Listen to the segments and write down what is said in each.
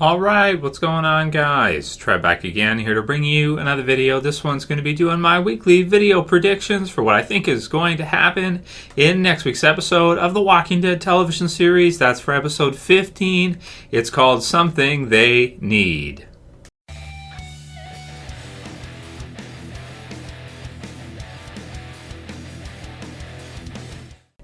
Alright, what's going on, guys? Trev back again, here to bring you another video. This one's going to be doing my weekly video predictions for what I think is going to happen in next week's episode of the Walking Dead television series. That's for episode 15. It's called Something They Need.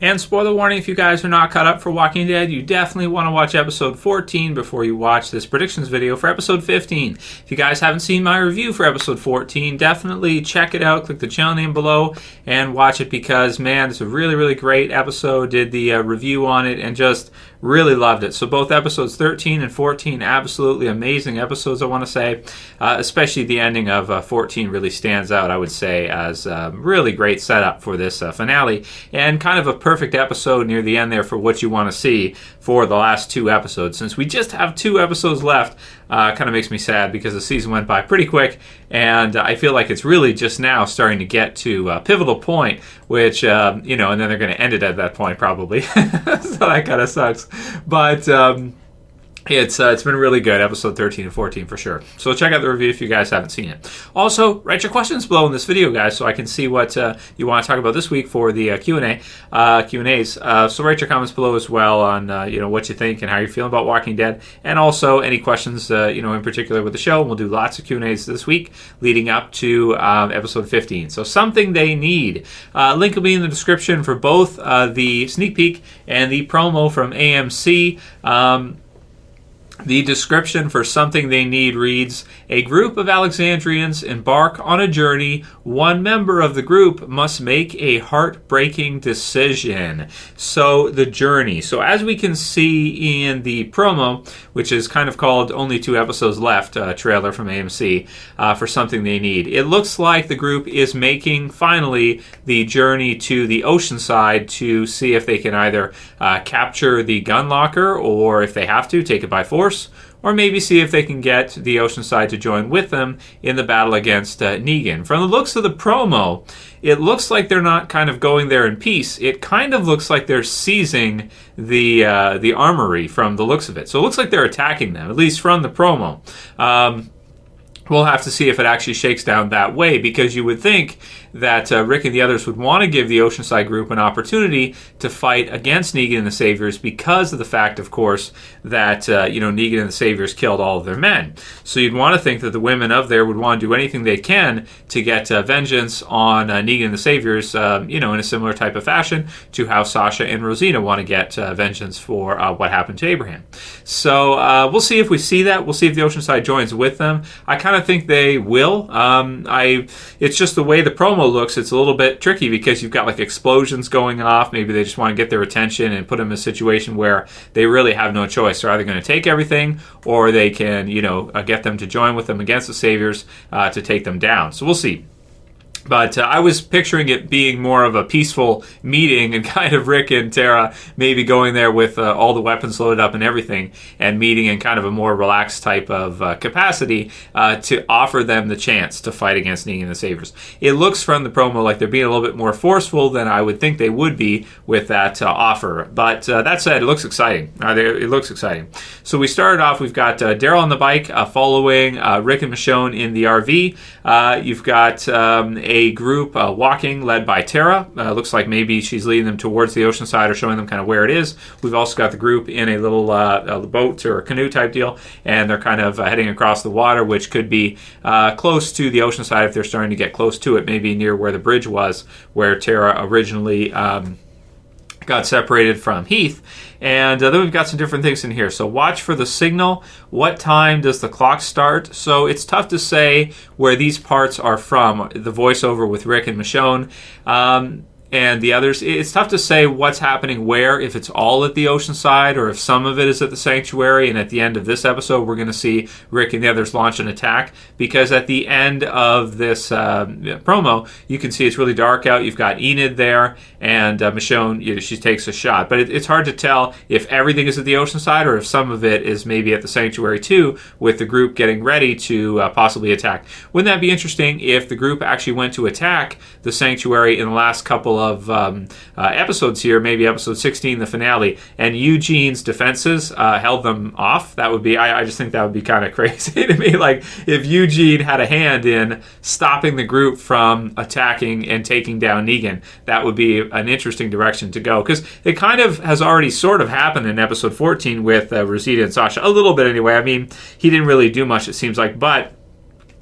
And spoiler warning, if you guys are not caught up for Walking Dead, you definitely want to watch episode 14 before you watch this predictions video for episode 15. If you guys haven't seen my review for episode 14, definitely check it out. Click the channel name below and watch it because, man, it's a really, really great episode. Did the review on it and just really loved it. So both episodes 13 and 14, absolutely amazing episodes, I want to say. Especially the ending of 14 really stands out, I would say, as a really great setup for this finale. And kind of a perfect episode near the end there for what you want to see for the last two episodes. Since we just have two episodes left, kind of makes me sad because the season went by pretty quick, and I feel like it's really just now starting to get to a pivotal point, which, and then they're going to end it at that point probably. So that kind of sucks. But it's been really good, episode 13 and 14 for sure. So check out the review if you guys haven't seen it. Also, write your questions below in this video, guys, so I can see what you want to talk about this week for the Q&As. So write your comments below as well on what you think and how you're feeling about Walking Dead, and also any questions in particular with the show. We'll do lots of Q&As this week leading up to episode 15. So Something They Need. Link will be in the description for both the sneak peek and the promo from AMC. The description for Something They Need reads, "A group of Alexandrians embark on a journey. One member of the group must make a heartbreaking decision." So the journey. So as we can see in the promo, which is kind of called Only Two Episodes Left, trailer from AMC, for Something They Need, it looks like the group is making finally the journey to the Oceanside to see if they can either capture the gun locker, or if they have to, take it by force, or maybe see if they can get the Oceanside to join with them in the battle against Negan. From the looks of the promo, it looks like they're not kind of going there in peace. It kind of looks like they're seizing the armory from the looks of it. So it looks like they're attacking them, at least from the promo. We'll have to see if it actually shakes down that way, because you would think that Rick and the others would want to give the Oceanside group an opportunity to fight against Negan and the Saviors because of the fact, of course, that Negan and the Saviors killed all of their men. So you'd want to think that the women of there would want to do anything they can to get vengeance on Negan and the Saviors, in a similar type of fashion to how Sasha and Rosina want to get vengeance for what happened to Abraham. So we'll see if we see that. We'll see if the Oceanside joins with them. I kind of think they will. It's just the way the promo looks, it's a little bit tricky because you've got like explosions going off. Maybe they just want to get their attention and put them in a situation where they really have no choice. They're either going to take everything, or they can, get them to join with them against the Saviors to take them down. So we'll see. But I was picturing it being more of a peaceful meeting, and kind of Rick and Tara maybe going there with all the weapons loaded up and everything, and meeting in kind of a more relaxed type of capacity to offer them the chance to fight against Negan and the Saviors. It looks from the promo like they're being a little bit more forceful than I would think they would be with that offer. But that said, it looks exciting. It looks exciting. So we started off, we've got Daryl on the bike following Rick and Michonne in the RV. You've got a group walking, led by Tara. Looks like maybe she's leading them towards the Oceanside or showing them kind of where it is. We've also got the group in a little boat or a canoe type deal, and they're kind of heading across the water, which could be close to the Oceanside if they're starting to get close to it, maybe near where the bridge was, where Tara originally got separated from Heath. And then we've got some different things in here. So watch for the signal. What time does the clock start? So it's tough to say where these parts are from. The voiceover with Rick and Michonne. And the others, it's tough to say what's happening where, if it's all at the Oceanside or if some of it is at the Sanctuary, and at the end of this episode we're going to see Rick and the others launch an attack, because at the end of this promo you can see it's really dark out. You've got Enid there, and Michonne, she takes a shot, but it's hard to tell if everything is at the Oceanside or if some of it is maybe at the Sanctuary too, with the group getting ready to possibly attack. Wouldn't that be interesting if the group actually went to attack the Sanctuary in the last couple of episodes here, maybe episode 16, the finale, and Eugene's defenses held them off. That would be, I just think that would be kind of crazy to me. Like, if Eugene had a hand in stopping the group from attacking and taking down Negan, that would be an interesting direction to go, because it kind of has already sort of happened in episode 14 with Rosita and Sasha, a little bit anyway. I mean, he didn't really do much, it seems like, but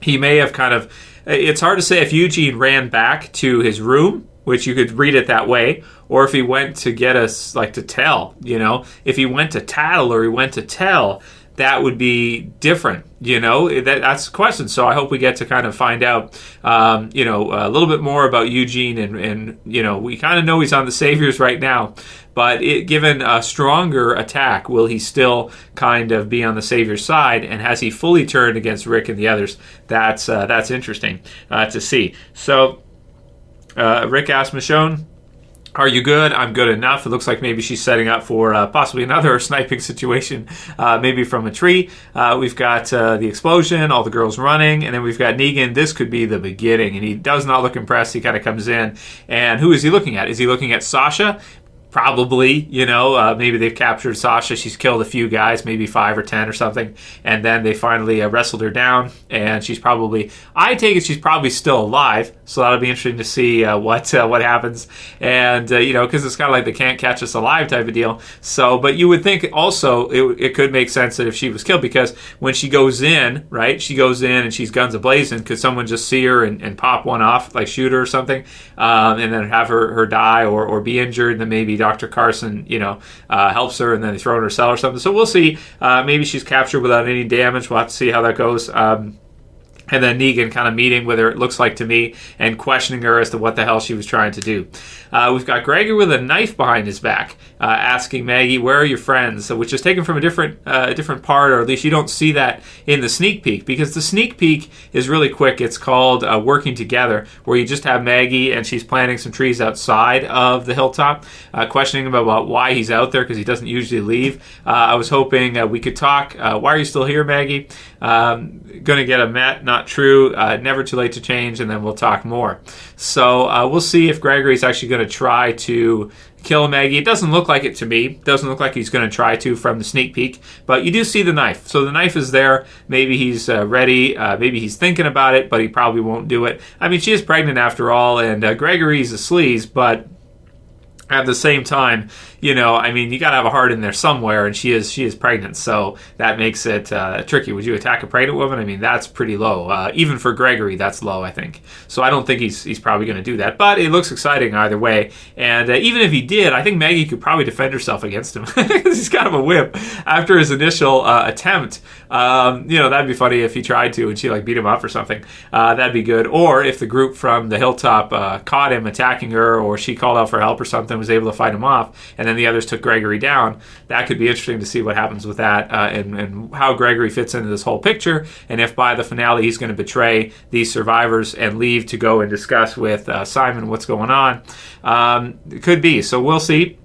he may have kind of, it's hard to say if Eugene ran back to his room, which you could read it that way, or if he went to get us, like, to tell, if he went to tattle or he went to tell, that would be different, that's the question. So I hope we get to kind of find out, a little bit more about Eugene, and we kind of know he's on the Saviors right now, but given a stronger attack, will he still kind of be on the Savior's side, and has he fully turned against Rick and the others? That's interesting to see. So Rick asked Michonne, "Are you good?" "I'm good enough." It looks like maybe she's setting up for possibly another sniping situation, maybe from a tree. We've got the explosion, all the girls running, and then we've got Negan. This could be the beginning, and he does not look impressed. He kind of comes in, and who is he looking at? Is he looking at Sasha? Probably, maybe they've captured Sasha. She's killed a few guys, maybe 5 or 10 or something, and then they finally wrestled her down, and I take it she's probably still alive, so that'll be interesting to see what happens, and, because it's kind of like the can't catch us alive type of deal. So, but you would think also it could make sense that if she was killed, because when she goes in, right, she goes in and she's guns a-blazing, could someone just see her and pop one off, like shoot her or something, and then have her die or be injured, and then maybe Dr. Carson, helps her, and then they throw her in her cell or something. So we'll see. Maybe she's captured without any damage. We'll have to see how that goes. And then Negan kind of meeting with her, it looks like to me, and questioning her as to what the hell she was trying to do. We've got Gregory with a knife behind his back, asking Maggie, "Where are your friends?" So, which is taken from a different part, or at least you don't see that in the sneak peek, because the sneak peek is really quick. It's called Working Together, where you just have Maggie and she's planting some trees outside of the hilltop, questioning him about why he's out there, because he doesn't usually leave. I was hoping we could talk. Why are you still here, Maggie? Gonna get a met, not true, never too late to change, and then we'll talk more. So we'll see if Gregory's actually going to try to kill Maggie. It doesn't look like it to me. It doesn't look like he's going to try to from the sneak peek, but you do see the knife. So the knife is there. Maybe he's ready. Maybe he's thinking about it, but he probably won't do it. I mean, she is pregnant after all, and Gregory's a sleaze, but at the same time, you got to have a heart in there somewhere, and she is pregnant, so that makes it tricky. Would you attack a pregnant woman? I mean, that's pretty low. Even for Gregory, that's low, I think. So I don't think he's probably going to do that, but it looks exciting either way. And even if he did, I think Maggie could probably defend herself against him, because he's kind of a whip after his initial attempt. That'd be funny if he tried to and she beat him up or something. That'd be good. Or if the group from the hilltop caught him attacking her, or she called out for help or something, was able to fight him off, and then the others took Gregory down. That could be interesting to see what happens with that, and how Gregory fits into this whole picture, and if by the finale he's going to betray these survivors and leave to go and discuss with Simon what's going on. It could be. So we'll see.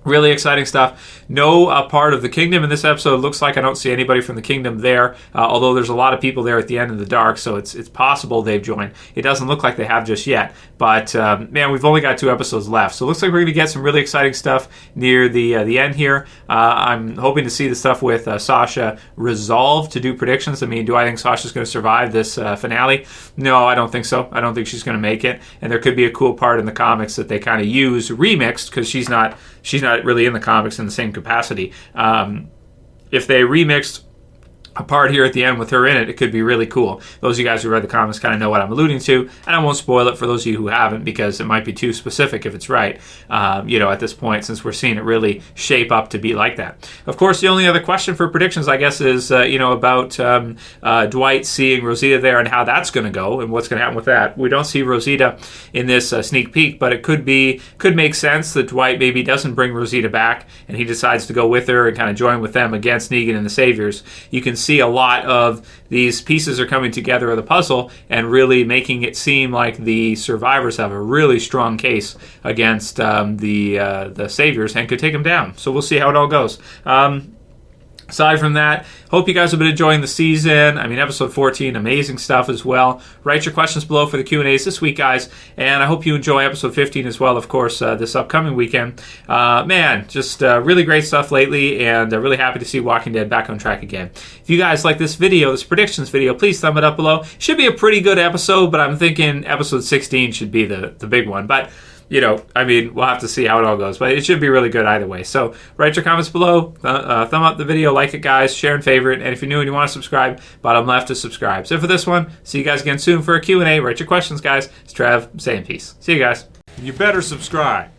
Really exciting stuff. No part of the kingdom in this episode. Looks like I don't see anybody from the kingdom there, although there's a lot of people there at the end in the dark, so it's possible they've joined. It doesn't look like they have just yet, but man, we've only got 2 episodes left, so it looks like we're going to get some really exciting stuff near the end here. I'm hoping to see the stuff with Sasha resolve to do predictions. I mean, do I think Sasha's going to survive this finale? No, I don't think so. I don't think she's going to make it, and there could be a cool part in the comics that they kind of use remixed, because she's not really in the comics in the same capacity. If they remixed a part here at the end with her in it, it could be really cool. Those of you guys who read the comics kind of know what I'm alluding to, and I won't spoil it for those of you who haven't, because it might be too specific if it's right, at this point, since we're seeing it really shape up to be like that. Of course, the only other question for predictions, I guess, is, about Dwight seeing Rosita there and how that's going to go and what's going to happen with that. We don't see Rosita in this sneak peek, but it could make sense that Dwight maybe doesn't bring Rosita back, and he decides to go with her and kind of join with them against Negan and the Saviors. You can see a lot of these pieces are coming together of the puzzle and really making it seem like the survivors have a really strong case against the Saviors and could take them down. So we'll see how it all goes. Aside from that, hope you guys have been enjoying the season. I mean, episode 14, amazing stuff as well. Write your questions below for the Q&As this week, guys. And I hope you enjoy episode 15 as well, of course, this upcoming weekend. Man, just really great stuff lately, and really happy to see Walking Dead back on track again. If you guys like this video, this predictions video, please thumb it up below. Should be a pretty good episode, but I'm thinking episode 16 should be the big one. But you know, I mean, we'll have to see how it all goes, but it should be really good either way. So write your comments below, thumb up the video, like it, guys, share and favorite, and if you're new and you want to subscribe, bottom left is subscribe. So for this one, see you guys again soon for a Q&A. Write your questions, guys. It's Trev saying peace. See you guys. You better subscribe.